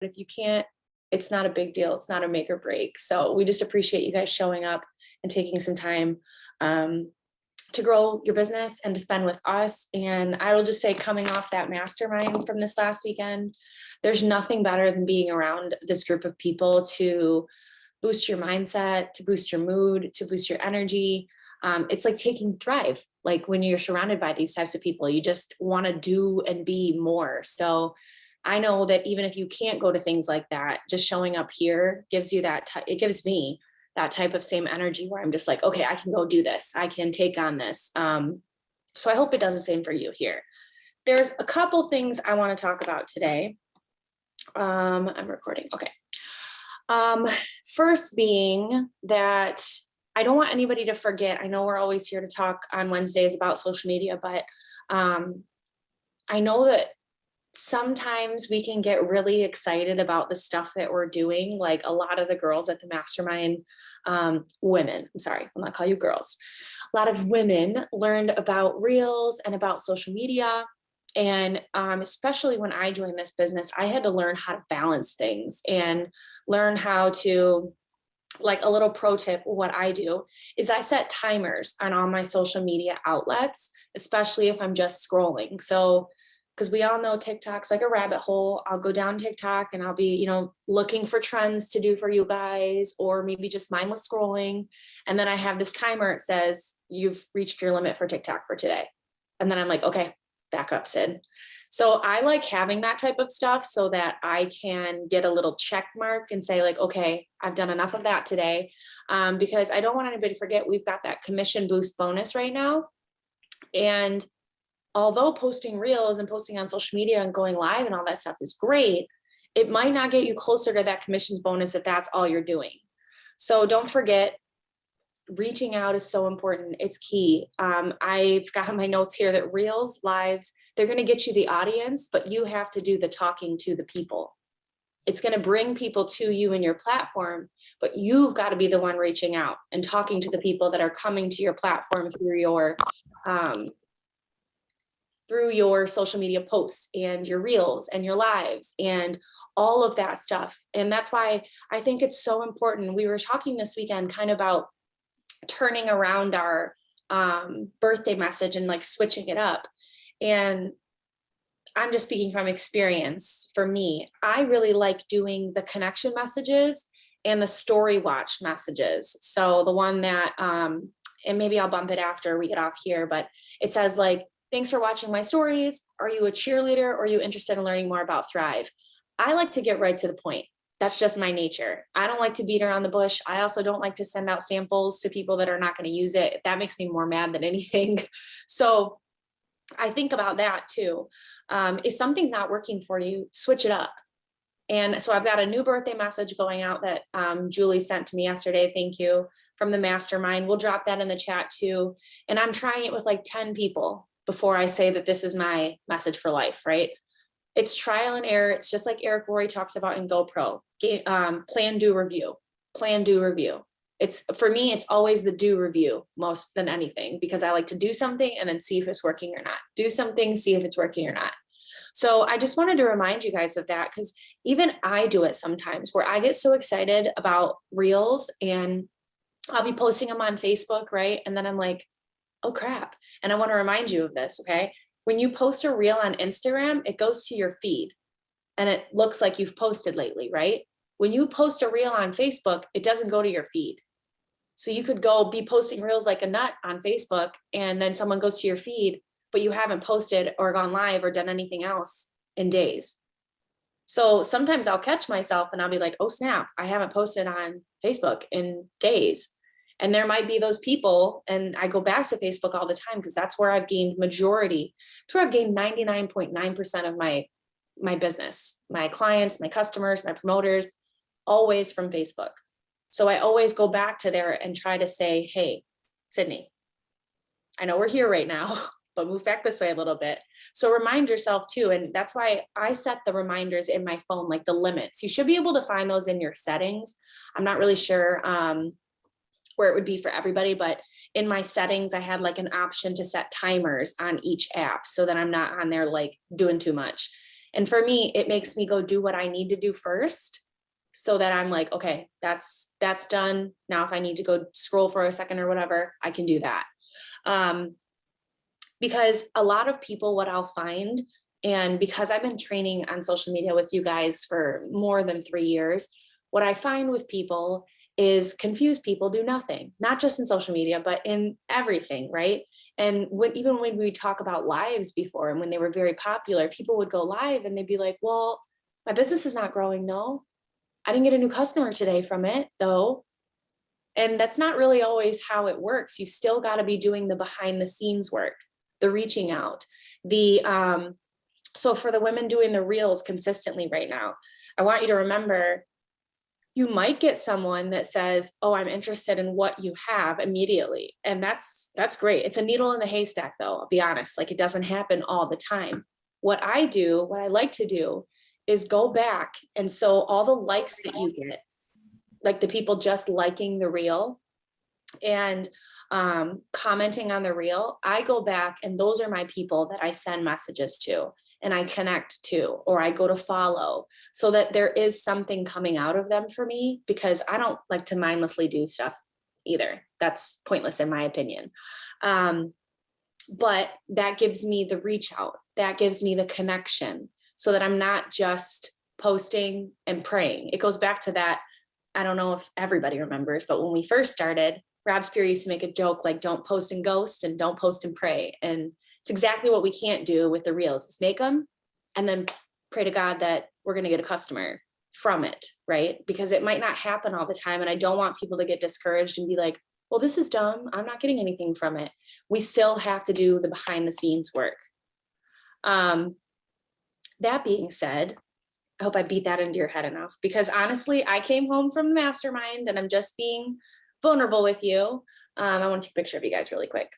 if you can't, it's not a big deal. It's not a make or break. So we just appreciate you guys showing up and taking some time to grow your business and to spend with us. And I will just say, coming off that mastermind from this last weekend, there's nothing better than being around this group of people to boost your mindset, to boost your mood, to boost your energy. It's like taking Thrive. Like when you're surrounded by these types of people, you just want to do and be more. So I know that even if you can't go to things like that, just showing up here gives you that, it gives me that type of same energy where I'm just like, okay, I can go do this. I can take on this. So I hope it does the same for you here. There's a couple things I want to talk about today. I'm recording. Okay. First being that I don't want anybody to forget. I know we're always here to talk on Wednesdays about social media, but I know that sometimes we can get really excited about the stuff that we're doing. Like a lot of the girls at the mastermind, women, I'm sorry, I'm not calling you girls. A lot of women learned about Reels and about social media. And especially when I joined this business, I had to learn how to balance things and learn how to, like a little pro tip, what I do is I set timers on all my social media outlets, especially if I'm just scrolling. So, because we all know TikTok's like a rabbit hole. I'll go down TikTok and I'll be, looking for trends to do for you guys, or maybe just mindless scrolling. And then I have this timer. It says, you've reached your limit for TikTok for today. And then I'm like, okay, back up, Sid. So I like having that type of stuff so that I can get a little check mark and say like, okay, I've done enough of that today. Because I don't want anybody to forget, we've got that commission boost bonus right now. And although posting Reels and posting on social media and going live and all that stuff is great, it might not get you closer to that commissions bonus if that's all you're doing. So don't forget, reaching out is so important. It's key. I've got on my notes here that Reels, lives, they're going to get you the audience, but you have to do the talking to the people. It's going to bring people to you and your platform, but you've got to be the one reaching out and talking to the people that are coming to your platform through your social media posts and your Reels and your lives and all of that stuff. And that's why I think it's so important. We were talking this weekend kind of about turning around our birthday message and like switching it up. And I'm just speaking from experience. For me, I really like doing the connection messages and the story watch messages. So the one that, and maybe I'll bump it after we get off here, but it says like, thanks for watching my stories. Are you a cheerleader or are you interested in learning more about Thrive? I like to get right to the point. That's just my nature. I don't like to beat around the bush. I also don't like to send out samples to people that are not going to use it. That makes me more mad than anything. So I think about that too. If something's not working for you, switch it up. And so I've got a new birthday message going out that Julie sent to me yesterday. Thank you, from the mastermind. We'll drop that in the chat too. And I'm trying it with like 10 people before I say that this is my message for life, right? It's trial and error. It's just like Eric Rory talks about in GoPro. Plan, do, review. Plan, do, review. It's, for me, it's always the do review most than anything, because I like to do something and then see if it's working or not. Do something, see if it's working or not. So I just wanted to remind you guys of that, because even I do it sometimes where I get so excited about Reels and I'll be posting them on Facebook, right? And then I'm like, oh crap. And I want to remind you of this, okay? When you post a Reel on Instagram, it goes to your feed and it looks like you've posted lately, right? When you post a Reel on Facebook, it doesn't go to your feed. So you could go be posting Reels like a nut on Facebook and then someone goes to your feed, but you haven't posted or gone live or done anything else in days. So sometimes I'll catch myself and I'll be like, oh snap, I haven't posted on Facebook in days. And there might be those people, and I go back to Facebook all the time because that's where I've gained majority. It's where I've gained 99.9% of my business, my clients, my customers, my promoters, always from Facebook. So I always go back to there and try to say, hey, Sydnee, I know we're here right now, but move back this way a little bit. So remind yourself too. And that's why I set the reminders in my phone, like the limits. You should be able to find those in your settings. I'm not really sure where it would be for everybody, but in my settings, I had like an option to set timers on each app so that I'm not on there like doing too much. And for me, it makes me go do what I need to do first, so that I'm like, okay, that's done. Now, if I need to go scroll for a second or whatever, I can do that. Because a lot of people, what I'll find, and because I've been training on social media with you guys for more than 3 years, what I find with people is confused people do nothing, not just in social media, but in everything, right? And even when we talk about lives before, and when they were very popular, people would go live and they'd be like, well, my business is not growing though. I didn't get a new customer today from it though. And that's not really always how it works. You still got to be doing the behind the scenes work, the reaching out, so for the women doing the reels consistently right now, I want you to remember, you might get someone that says, oh, I'm interested in what you have immediately. And that's great. It's a needle in the haystack though, I'll be honest, like it doesn't happen all the time. What I like to do is go back. And so all the likes that you get, like the people just liking the reel and commenting on the reel, I go back and those are my people that I send messages to and I connect to, or I go to follow, so that there is something coming out of them for me, because I don't like to mindlessly do stuff either. That's pointless in my opinion. But that gives me the reach out, that gives me the connection, so that I'm not just posting and praying. It goes back to that. I don't know if everybody remembers, but when we first started, Rob Spear used to make a joke like, don't post and ghost and don't post and pray. And it's exactly what we can't do with the reels, is make them and then pray to God that we're going to get a customer from it, right? Because it might not happen all the time. And I don't want people to get discouraged and be like, well, this is dumb, I'm not getting anything from it. We still have to do the behind the scenes work. That being said, I hope I beat that into your head enough, because honestly, I came home from the mastermind and I'm just being vulnerable with you. I want to take a picture of you guys really quick.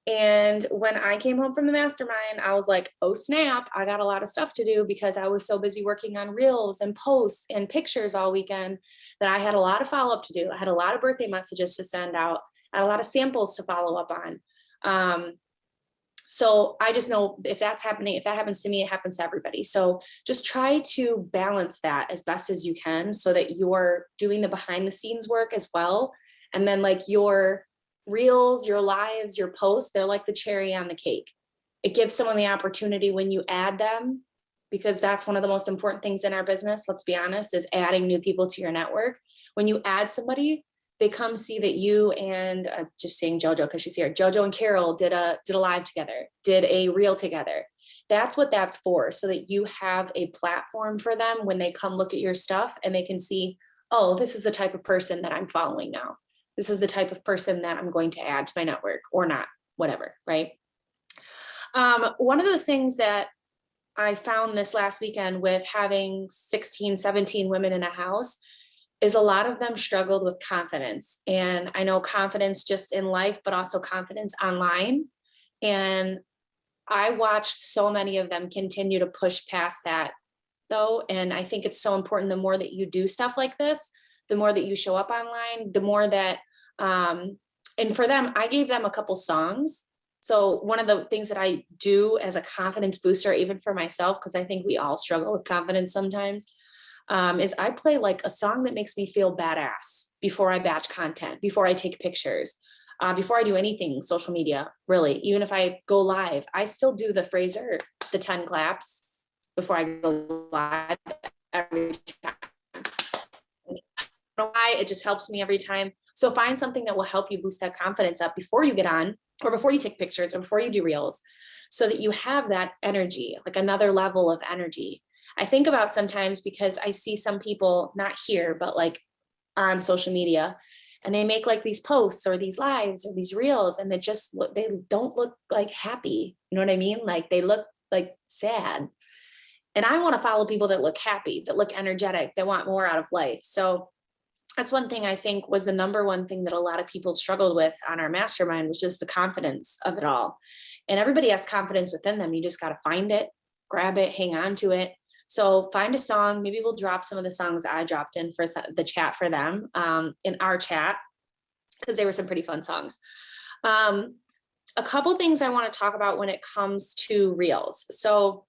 And when I came home from the mastermind, I was like, oh snap, I got a lot of stuff to do, because I was so busy working on reels and posts and pictures all weekend that I had a lot of follow-up to do. I had a lot of birthday messages to send out. I had a lot of samples to follow up on. So I just know if that's happening, if that happens to me, it happens to everybody. So just try to balance that as best as you can, so that you're doing the behind the scenes work as well. And then like your reels, your lives, your posts, they're like the cherry on the cake. It gives someone the opportunity when you add them, because that's one of the most important things in our business, let's be honest, is adding new people to your network. When you add somebody, they come see that you and just saying JoJo because she's here, JoJo and Carol did a live together, did a reel together. That's what that's for, so that you have a platform for them when they come look at your stuff and they can see, oh, this is the type of person that I'm following now. This is the type of person that I'm going to add to my network, or not, whatever, right? One of the things that I found this last weekend with having 16, 17 women in a house is a lot of them struggled with confidence. And I know confidence just in life, but also confidence online. And I watched so many of them continue to push past that though. And I think it's so important, the more that you do stuff like this, the more that you show up online, the more that, and for them, I gave them a couple songs. So one of the things that I do as a confidence booster, even for myself, because I think we all struggle with confidence sometimes, is I play like a song that makes me feel badass before I batch content, before I take pictures, before I do anything social media, really. Even if I go live, I still do the Fraser, the 10 claps before I go live every time. I don't know why, it just helps me every time. So find something that will help you boost that confidence up before you get on, or before you take pictures, or before you do reels, so that you have that energy, like another level of energy. I think about sometimes, because I see some people, not here, but like on social media, and they make like these posts or these lives or these reels, and they don't look like happy. You know what I mean? Like they look like sad. And I want to follow people that look happy, that look energetic, that want more out of life. So that's one thing I think was the number one thing that a lot of people struggled with on our mastermind, was just the confidence of it all. And everybody has confidence within them. You just got to find it, grab it, hang on to it. So find a song. Maybe we'll drop some of the songs I dropped in for the chat for them, in our chat, because they were some pretty fun songs. A couple things I want to talk about when it comes to reels. So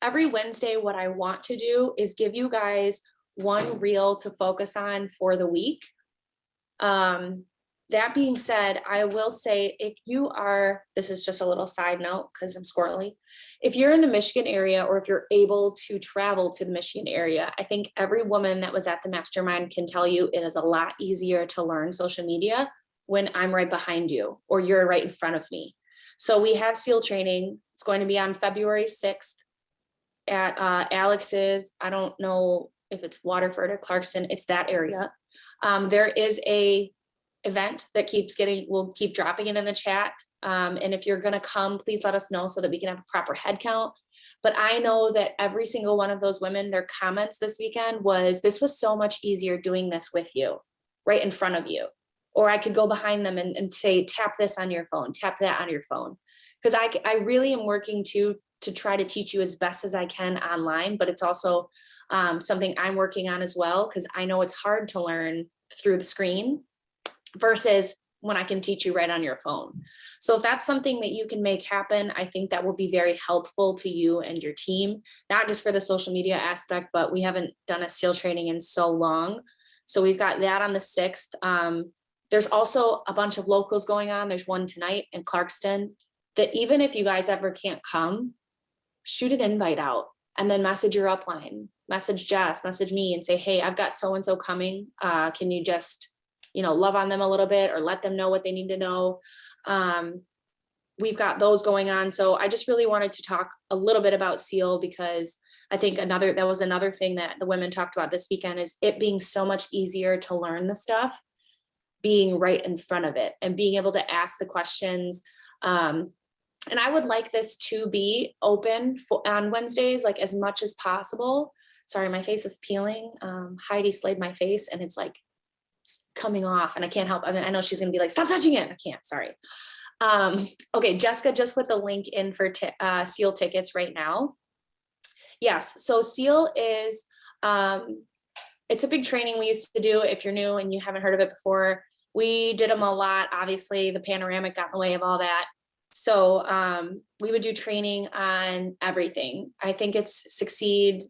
every Wednesday, what I want to do is give you guys one reel to focus on for the week. That being said, I will say, if you are, this is just a little side note because I'm squirrely. If you're in the Michigan area, or if you're able to travel to the Michigan area, I think every woman that was at the mastermind can tell you it is a lot easier to learn social media when I'm right behind you or you're right in front of me. So we have SEAL training. It's going to be on February 6th at Alex's. I don't know if it's Waterford or Clarkston. It's that area. There is a event that we'll keep dropping it in the chat. And if you're going to come, please let us know so that we can have a proper head count. But I know that every single one of those women, their comments this weekend was, this was so much easier doing this with you right in front of you. Or I could go behind them and say, tap this on your phone, tap that on your phone. Because I really am working to try to teach you as best as I can online, but it's also something I'm working on as well, because I know it's hard to learn through the screen versus when I can teach you right on your phone. So if that's something that you can make happen, I think that will be very helpful to you and your team, not just for the social media aspect, but we haven't done a SEAL training in so long. So we've got that on the 6th. There's also a bunch of locals going on. There's one tonight in Clarkston that even if you guys ever can't come, shoot an invite out and then message your upline, message Jess, message me and say, hey, I've got so-and-so coming. Can you just, love on them a little bit or let them know what they need to know. We've got those going on. So I just really wanted to talk a little bit about SEAL, because I think that was another thing that the women talked about this weekend, is it being so much easier to learn the stuff, being right in front of it and being able to ask the questions. And I would like this to be open on Wednesdays, like as much as possible. Sorry, my face is peeling. Heidi slayed my face and it's like coming off and I can't help. I mean, I know she's gonna be like, stop touching it. I can't, sorry. Okay, Jessica just put the link in for SEAL tickets right now. Yes, so SEAL is, it's a big training we used to do. If you're new and you haven't heard of it before, we did them a lot. Obviously the panoramic got in the way of all that. So we would do training on everything. I think it's succeed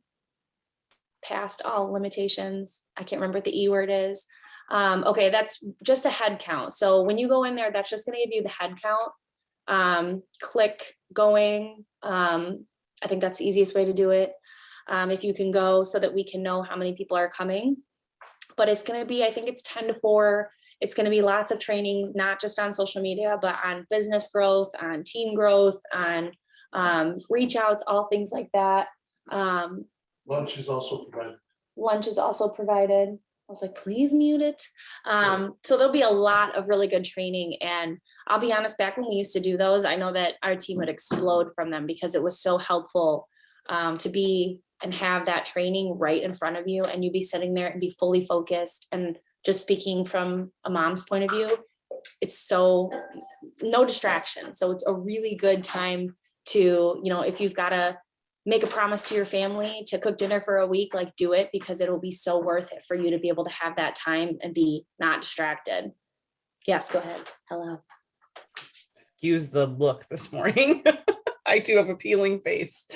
past all limitations. I can't remember what the E word is. Okay, that's just a head count. So when you go in there, that's just going to give you the head count. Click going. I think that's the easiest way to do it. If you can go, so that we can know how many people are coming. But it's going to be, I think it's 10 to 4. It's going to be lots of training, not just on social media, but on business growth, on team growth, on reach outs, all things like that. Lunch is also provided. Lunch is also provided. I was like, please mute it. So there'll be a lot of really good training. And I'll be honest, back when we used to do those, I know that our team would explode from them because it was so helpful to be and have that training right in front of you, and you be sitting there and be fully focused. And just speaking from a mom's point of view, it's so no distraction. So it's a really good time to, if you've got to make a promise to your family to cook dinner for a week, like do it, because it'll be so worth it for you to be able to have that time and be not distracted. Yes, go ahead. Hello. Excuse the look this morning. I do have a peeling face.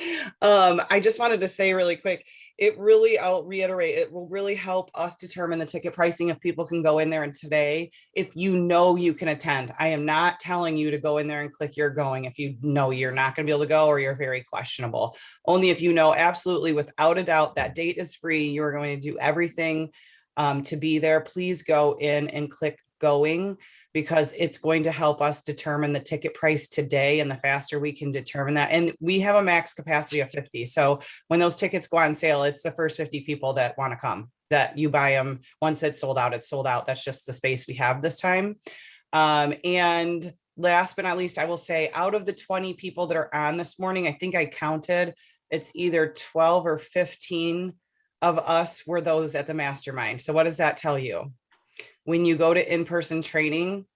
I just wanted to say really quick, I'll reiterate, it will really help us determine the ticket pricing if people can go in there and today, if you know you can attend. I am not telling you to go in there and click you're going if you know you're not going to be able to go or you're very questionable. Only if you know absolutely without a doubt that date is free, you're going to do everything to be there. Please go in and click going, because it's going to help us determine the ticket price today, and the faster we can determine that. And we have a max capacity of 50. So when those tickets go on sale, it's the first 50 people that want to come, that you buy them. Once it's sold out, it's sold out. That's just the space we have this time. And last but not least, I will say, out of the 20 people that are on this morning, I think I counted, it's either 12 or 15 of us were those at the mastermind. So what does that tell you? When you go to in-person training,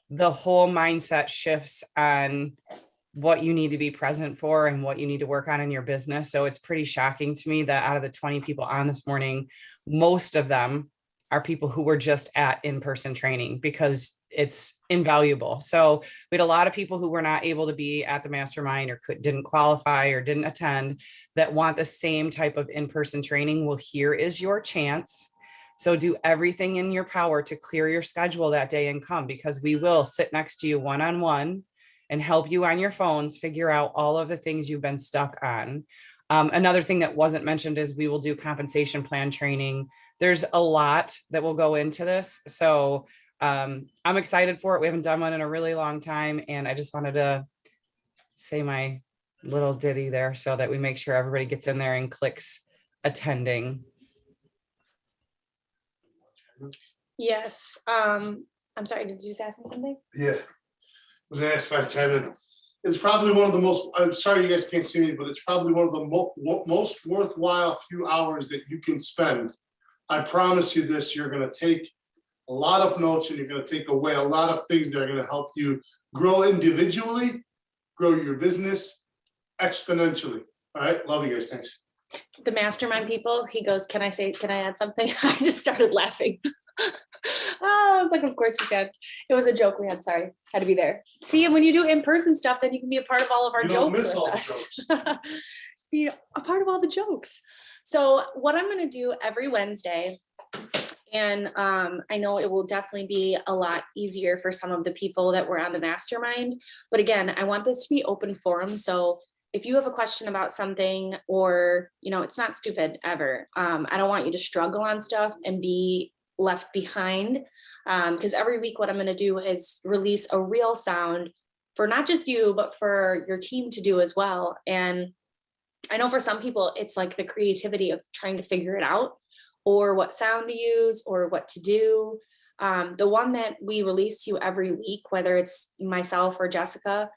the whole mindset shifts on what you need to be present for and what you need to work on in your business. So it's pretty shocking to me that out of the 20 people on this morning, most of them are people who were just at in-person training because it's invaluable. So we had a lot of people who were not able to be at the mastermind or didn't qualify or didn't attend that want the same type of in-person training. Well, here is your chance. So do everything in your power to clear your schedule that day and come, because we will sit next to you one-on-one and help you on your phones figure out all of the things you've been stuck on. Another thing that wasn't mentioned is we will do compensation plan training. There's a lot that will go into this. So I'm excited for it. We haven't done one in a really long time. And I just wanted to say my little ditty there so that we make sure everybody gets in there and clicks attending. Yes. I'm sorry, did you just ask me something? Yeah. I was gonna ask if I chime in. It's probably one of the most, I'm sorry you guys can't see me, but it's probably one of the most worthwhile few hours that you can spend. I promise you this, you're gonna take a lot of notes and you're gonna take away a lot of things that are gonna help you grow individually, grow your business exponentially. All right, love you guys, thanks. The mastermind people, he goes, can I add something? I just started laughing. Oh, I was like, of course you can. It was a joke we had, sorry, had to be there. See, and when you do in-person stuff, then you can be a part of all of our You don't jokes miss with all the us. Be a part of all the jokes. So what I'm gonna do every Wednesday, and I know it will definitely be a lot easier for some of the people that were on the mastermind, but again, I want this to be open forum. So if you have a question about something, or, you know, it's not stupid ever. I don't want you to struggle on stuff and be left behind. Because every week what I'm going to do is release a reel sound for not just you, but for your team to do as well. And I know for some people, it's like the creativity of trying to figure it out, or what sound to use, or what to do. The one that we release to you every week, whether it's myself or Jessica,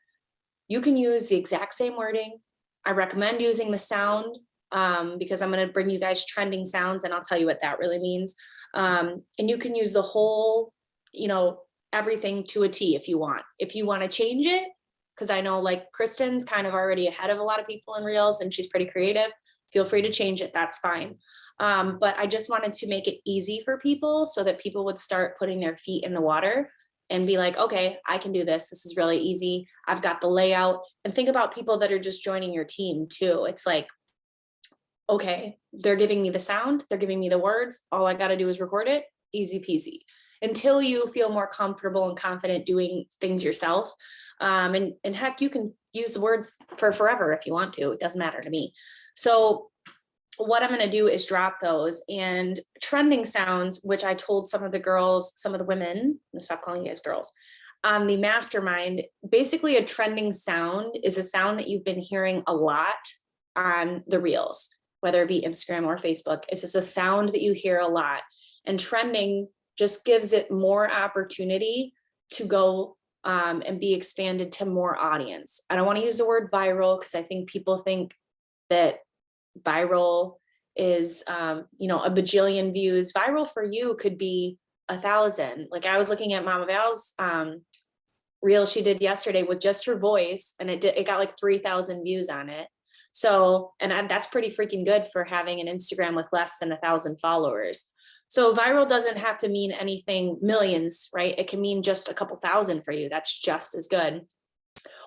you can use the exact same wording. I recommend using the sound because I'm going to bring you guys trending sounds, and I'll tell you what that really means. And you can use the whole, you know, everything to a T if you want. If you want to change it, because I know like Kristen's kind of already ahead of a lot of people in Reels and she's pretty creative, feel free to change it, that's fine. But I just wanted to make it easy for people so that people would start putting their feet in the water and be like, okay, I can do this. This is really easy. I've got the layout. And think about people that are just joining your team too. It's like, okay, they're giving me the sound, they're giving me the words. All I got to do is record it, easy peasy, until you feel more comfortable and confident doing things yourself. And heck, you can use the words for forever if you want to, it doesn't matter to me. So what I'm going to do is drop those, and trending sounds, which I told some of the girls, some of the women, I'm gonna stop calling you guys girls, on the mastermind, basically a trending sound is a sound that you've been hearing a lot on the Reels, whether it be Instagram or Facebook. It's just a sound that you hear a lot, and trending just gives it more opportunity to go and be expanded to more audience. I don't want to use the word viral because I think people think that viral is you know, a bajillion views. Viral for you could be 1,000. Like I was looking at Mama Val's reel she did yesterday with just her voice, and it got like 3,000 views on it. So, and that's pretty freaking good for having an Instagram with less than 1,000 followers. So viral doesn't have to mean anything millions, right? It can mean just a couple thousand for you. That's just as good.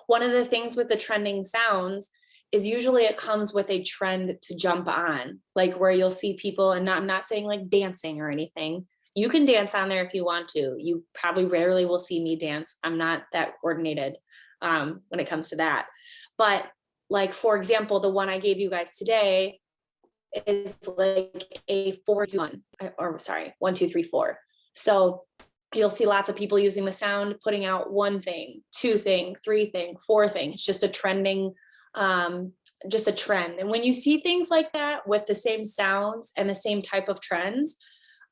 One of the things with the trending sounds is usually it comes with a trend to jump on, like where you'll see people, and I'm not saying like dancing or anything. You can dance on there if you want to. You probably rarely will see me dance. I'm not that coordinated when it comes to that. But like, for example, the one I gave you guys today is like a 4-2-1, or sorry, 1, 2, 3, 4. So you'll see lots of people using the sound, putting out 1 thing, 2 thing, 3 thing, 4 thing. It's just a trending, just a trend. And when you see things like that with the same sounds and the same type of trends,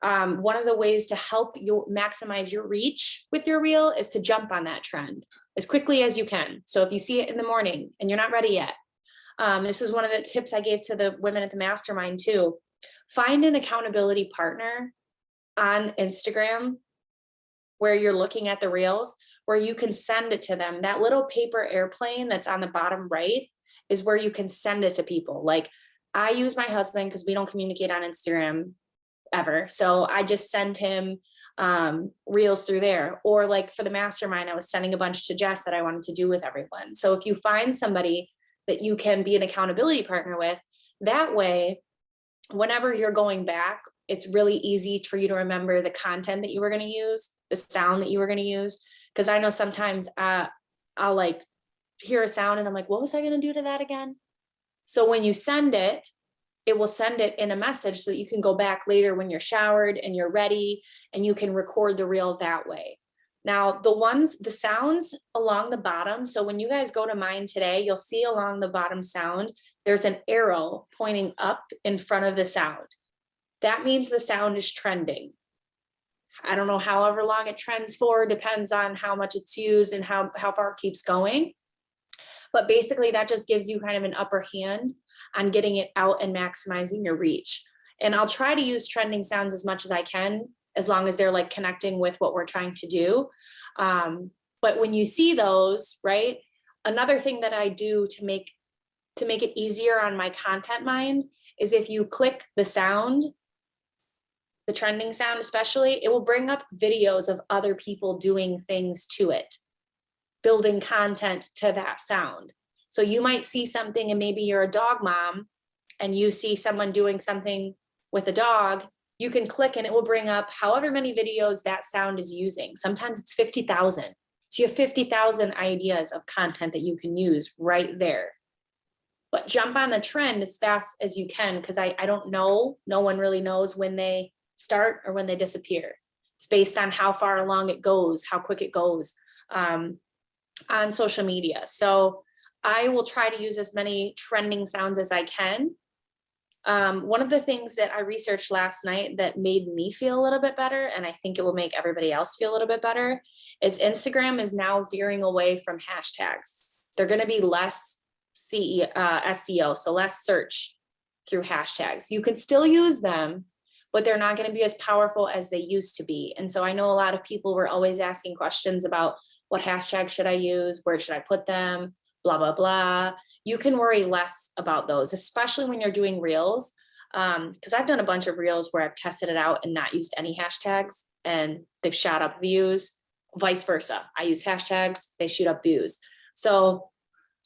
one of the ways to help you maximize your reach with your reel is to jump on that trend as quickly as you can. So if you see it in the morning and you're not ready yet, this is one of the tips I gave to the women at the mastermind too. Find an accountability partner on Instagram where you're looking at the reels, where you can send it to them. That little paper airplane that's on the bottom right is where you can send it to people. Like I use my husband because we don't communicate on Instagram ever. So I just send him reels through there. Or like for the mastermind, I was sending a bunch to Jess that I wanted to do with everyone. So if you find somebody that you can be an accountability partner with, that way, whenever you're going back, it's really easy for you to remember the content that you were going to use, the sound that you were going to use. Because I know sometimes I'll like hear a sound and I'm like, what was I going to do to that again? So when you send it, it will send it in a message so that you can go back later when you're showered and you're ready and you can record the reel that way. Now, the sounds along the bottom. So when you guys go to mine today, you'll see along the bottom sound, there's an arrow pointing up in front of the sound. That means the sound is trending. I don't know however long it trends for, depends on how much it's used and how far it keeps going. But basically that just gives you kind of an upper hand on getting it out and maximizing your reach. And I'll try to use trending sounds as much as I can, as long as they're like connecting with what we're trying to do. But when you see those, right, another thing that I do to make it easier on my content mind is if you click the sound, the trending sound especially, it will bring up videos of other people doing things to it, building content to that sound. So you might see something and maybe you're a dog mom and you see someone doing something with a dog, you can click and it will bring up however many videos that sound is using. Sometimes it's 50,000. So you have 50,000 ideas of content that you can use right there. But jump on the trend as fast as you can, because I don't know, no one really knows when they start or when they disappear. It's based on how far along it goes, how quick it goes on social media. So I will try to use as many trending sounds as I can. One of the things that I researched last night that made me feel a little bit better, and I think it will make everybody else feel a little bit better, is Instagram is now veering away from hashtags. They're going to be less SEO, so less search through hashtags. You can still use them, but they're not going to be as powerful as they used to be. And so I know a lot of people were always asking questions about what hashtags should I use? Where should I put them? Blah, blah, blah. You can worry less about those, especially when you're doing reels. Because I've done a bunch of reels where I've tested it out and not used any hashtags and they've shot up views, vice versa. I use hashtags, they shoot up views. So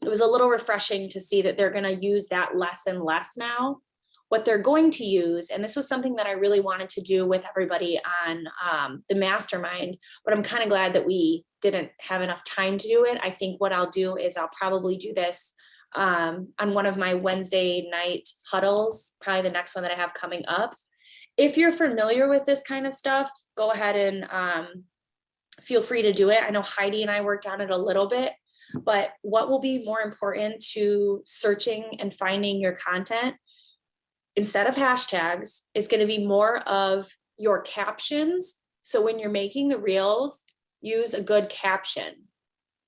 it was a little refreshing to see that they're going to use that less and less now. What they're going to use, and this was something that I really wanted to do with everybody on the mastermind, but I'm kind of glad that we didn't have enough time to do it. I think what I'll do is I'll probably do this on one of my Wednesday night huddles, probably the next one that I have coming up. If you're familiar with this kind of stuff, go ahead and feel free to do it. I know Heidi and I worked on it a little bit, but what will be more important to searching and finding your content instead of hashtags is going to be more of your captions. So when you're making the reels, use a good caption.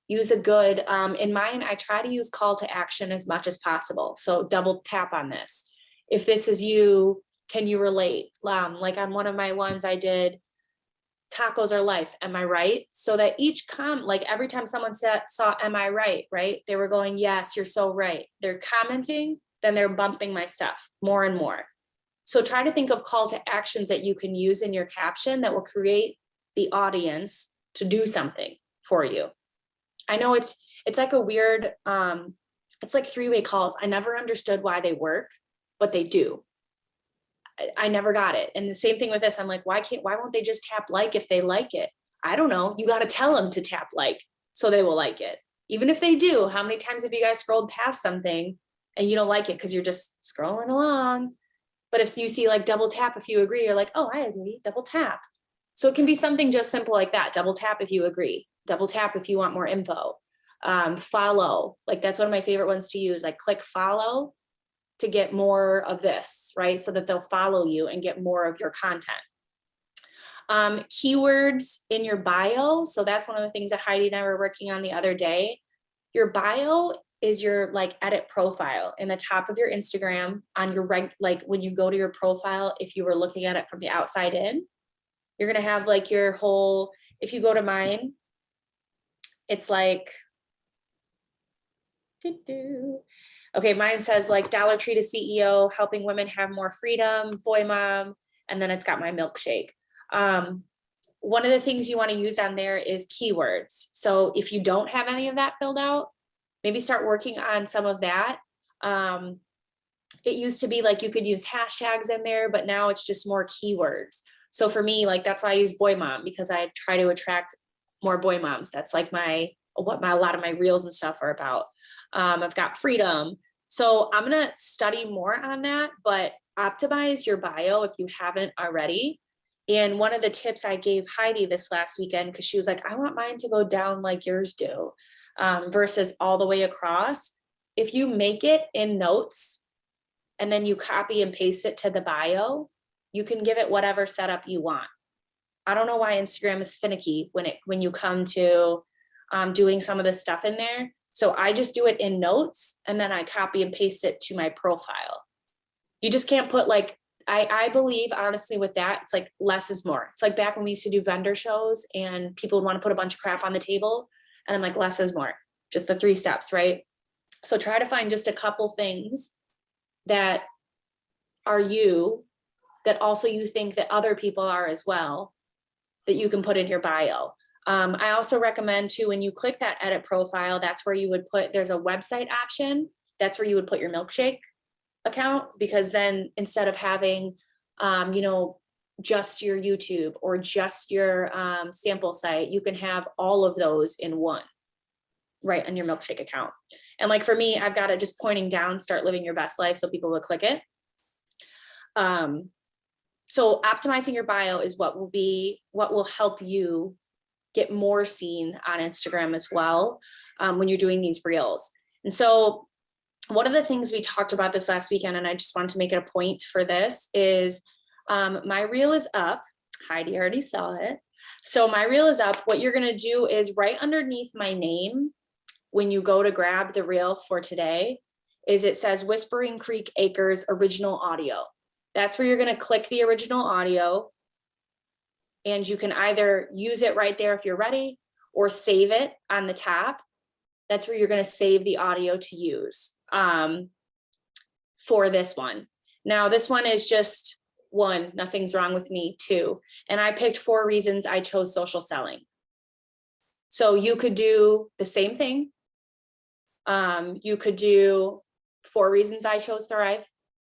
Use a good, in mine, I try to use call to action as much as possible. So double tap on this. If this is you, can you relate? Like on one of my ones I did, tacos are life, am I right? So that each like every time someone saw, am I right? Right? They were going, yes, you're so right. They're commenting, then they're bumping my stuff more and more. So try to think of call to actions that you can use in your caption that will create the audience to do something for you. I know it's like a weird, it's like three-way calls. I never understood why they work, but they do. I never got it. And the same thing with this. I'm like, why won't they just tap like if they like it? I don't know. You got to tell them to tap like so they will like it. Even if they do, how many times have you guys scrolled past something and you don't like it because you're just scrolling along? But if you see like double tap if you agree, you're like, oh, I agree, double tap. So it can be something just simple like that. Double tap if you agree. Double tap if you want more info. Follow, like that's one of my favorite ones to use. Like click follow to get more of this, right? So that they'll follow you and get more of your content. Keywords in your bio. So that's one of the things that Heidi and I were working on the other day. Your bio is your like edit profile in the top of your Instagram on your like when you go to your profile, if you were looking at it from the outside in, you're going to have like your whole, if you go to mine, it's like, okay, mine says like Dollar Tree to CEO, helping women have more freedom, boy mom, and then it's got my milkshake. One of the things you want to use on there is keywords. So if you don't have any of that filled out, maybe start working on some of that. It used to be like you could use hashtags in there, but now it's just more keywords. So for me, like that's why I use boy mom, because I try to attract more boy moms. That's like a lot of my reels and stuff are about. I've got freedom. So I'm going to study more on that, but optimize your bio if you haven't already. And one of the tips I gave Heidi this last weekend, because she was like, I want mine to go down like yours do, versus all the way across. If you make it in notes and then you copy and paste it to the bio, you can give it whatever setup you want. I don't know why Instagram is finicky when you come to doing some of this stuff in there. So I just do it in notes and then I copy and paste it to my profile. You just can't put like, I believe honestly with that, it's like less is more. It's like back when we used to do vendor shows and people would want to put a bunch of crap on the table, and I'm like, less is more, just the 3 steps, right? So try to find just a couple things that are you, that also you think that other people are as well, that you can put in your bio. I also recommend too, when you click that edit profile, that's where you would put, there's a website option. That's where you would put your milkshake account, because then instead of having, just your YouTube or just your sample site, you can have all of those in one, right, on your milkshake account. And like for me, I've got it just pointing down, start living your best life, so people will click it. So optimizing your bio is what will help you get more seen on Instagram as well, when you're doing these reels. And so one of the things we talked about this last weekend, and I just wanted to make it a point for this, is my reel is up. Heidi already saw it. So my reel is up. What you're going to do is right underneath my name, when you go to grab the reel for today, is it says Whispering Creek Acres original audio. That's where you're going to click the original audio, and you can either use it right there if you're ready, or save it on the top. That's where you're going to save the audio to use for this one. Now, this one is just 1, nothing's wrong with me, 2, and I picked 4 reasons I chose social selling. So you could do the same thing. You could do 4 reasons I chose Thrive,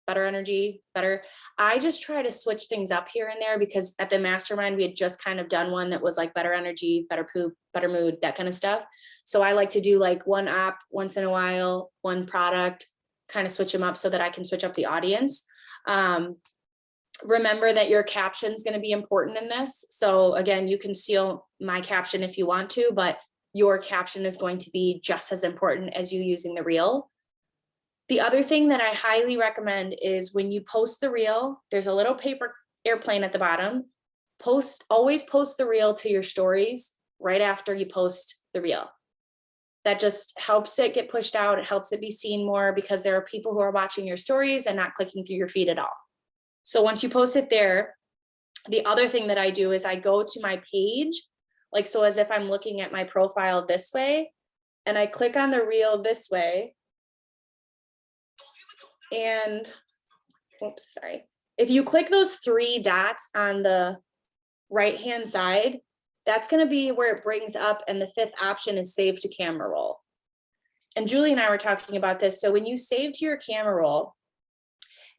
better energy, better. I just try to switch things up here and there, because at the mastermind, we had just kind of done one that was like better energy, better poop, better mood, that kind of stuff. So I like to do like 1 app once in a while, 1 product, kind of switch them up so that I can switch up the audience. Remember that your caption is going to be important in this. So again, you can steal my caption if you want to, but your caption is going to be just as important as you using the reel. The other thing that I highly recommend is when you post the reel, there's a little paper airplane at the bottom. Always post the reel to your stories right after you post the reel. That just helps it get pushed out. It helps it be seen more, because there are people who are watching your stories and not clicking through your feed at all. So once you post it there, the other thing that I do is I go to my page, like so as if I'm looking at my profile this way, and I click on the reel this way. And, oops, sorry. If you click those 3 dots on the right-hand side, that's going to be where it brings up, and the 5th option is save to camera roll. And Julie and I were talking about this. So when you save to your camera roll,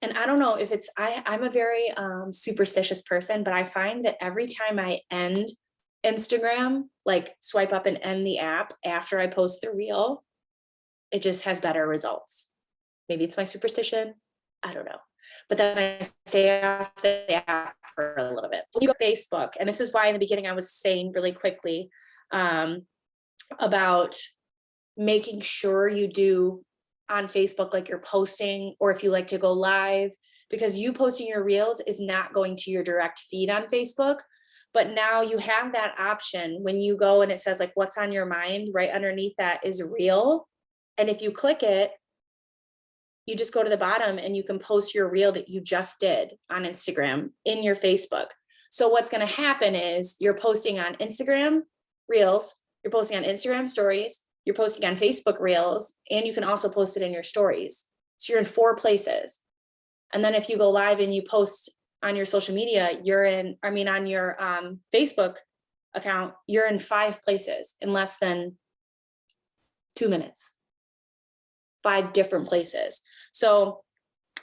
and I don't know if it's, I'm a very superstitious person, but I find that every time I end Instagram, like swipe up and end the app after I post the reel, it just has better results. Maybe it's my superstition, I don't know. But then I stay off the app for a little bit. You go to Facebook, and this is why in the beginning I was saying really quickly about making sure you do on Facebook, like you're posting, or if you like to go live, because you posting your reels is not going to your direct feed on Facebook. But now you have that option when you go and it says like what's on your mind, right underneath that is reel. And if you click it, you just go to the bottom and you can post your reel that you just did on Instagram in your Facebook. So what's going to happen is you're posting on Instagram reels, you're posting on Instagram stories, you're posting on Facebook reels, and you can also post it in your stories. So you're in 4 places. And then if you go live and you post on your social media, on your Facebook account, you're in 5 places in less than 2 minutes, 5 different places. So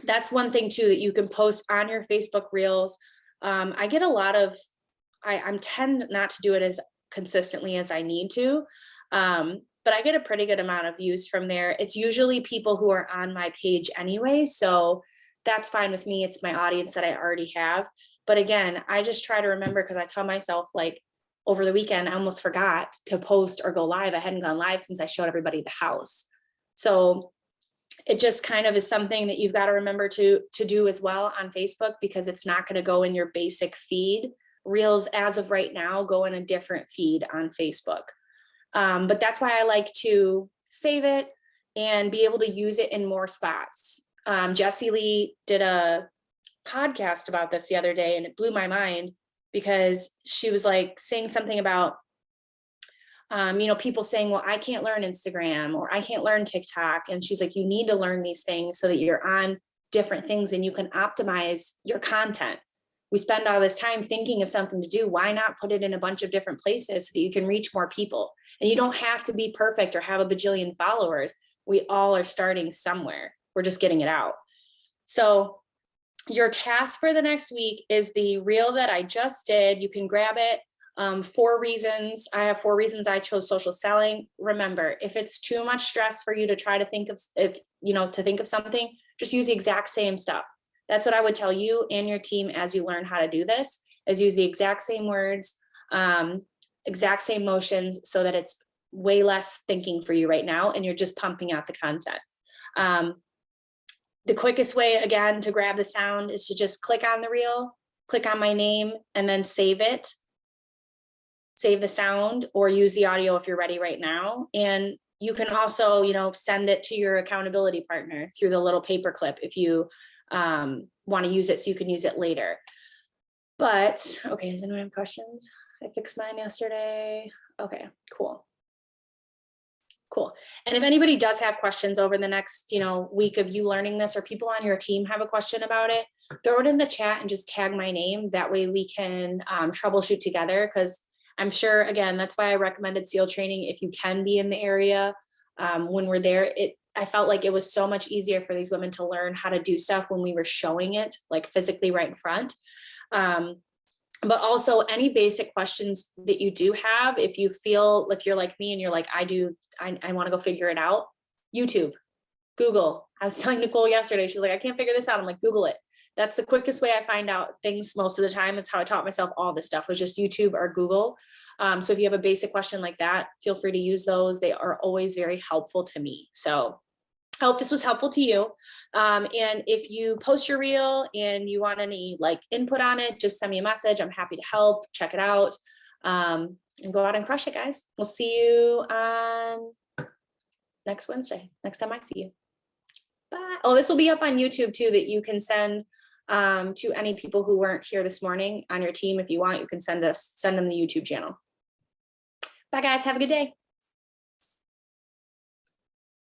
that's one thing too, that you can post on your Facebook Reels. I get a lot of, I tend not to do it as consistently as I need to, but I get a pretty good amount of views from there. It's usually people who are on my page anyway, so that's fine with me. It's my audience that I already have. But again, I just try to remember, because I tell myself, like, over the weekend, I almost forgot to post or go live. I hadn't gone live since I showed everybody the house. So it just kind of is something that you've got to remember to do as well on Facebook, because it's not going to go in your basic feed. Reels, as of right now, go in a different feed on Facebook. But that's why I like to save it and be able to use it in more spots. Jessie Lee did a podcast about this the other day, and it blew my mind, because she was like saying something about, people saying, well, I can't learn Instagram or I can't learn TikTok. And she's like, you need to learn these things so that you're on different things and you can optimize your content. We spend all this time thinking of something to do. Why not put it in a bunch of different places so that you can reach more people? And you don't have to be perfect or have a bajillion followers. We all are starting somewhere. We're just getting it out. So your task for the next week is the reel that I just did. You can grab it. 4 reasons. I have 4 reasons I chose social selling. Remember, if it's too much stress for you to try to think of, something, just use the exact same stuff. That's what I would tell you and your team as you learn how to do this, is use the exact same words, exact same motions, so that it's way less thinking for you right now and you're just pumping out the content. The quickest way, again, to grab the sound is to just click on the reel, click on my name, and then save it. Save the sound, or use the audio if you're ready right now. And you can also, send it to your accountability partner through the little paper clip if you want to use it, so you can use it later. But okay, does anyone have questions? I fixed mine yesterday. Okay, cool. And if anybody does have questions over the next, week of you learning this, or people on your team have a question about it, throw it in the chat and just tag my name. That way we can troubleshoot together, because I'm sure, again, that's why I recommended SEAL training. If you can be in the area when we're there, I felt like it was so much easier for these women to learn how to do stuff when we were showing it, like physically right in front. But also any basic questions that you do have, if you're like me and you're like, I want to go figure it out, YouTube, Google. I was telling Nicole yesterday, she's like, I can't figure this out. I'm like, Google it. That's the quickest way I find out things most of the time. That's how I taught myself all this stuff, was just YouTube or Google. So if you have a basic question like that, feel free to use those. They are always very helpful to me. So I hope this was helpful to you. And if you post your reel and you want any input on it, just send me a message. I'm happy to help. Check it out and go out and crush it, guys. We'll see you on next Wednesday, next time I see you. Bye. Oh, this will be up on YouTube too, that you can send to any people who weren't here this morning on your team. If you want, you can send them the YouTube channel. Bye guys, have a good day.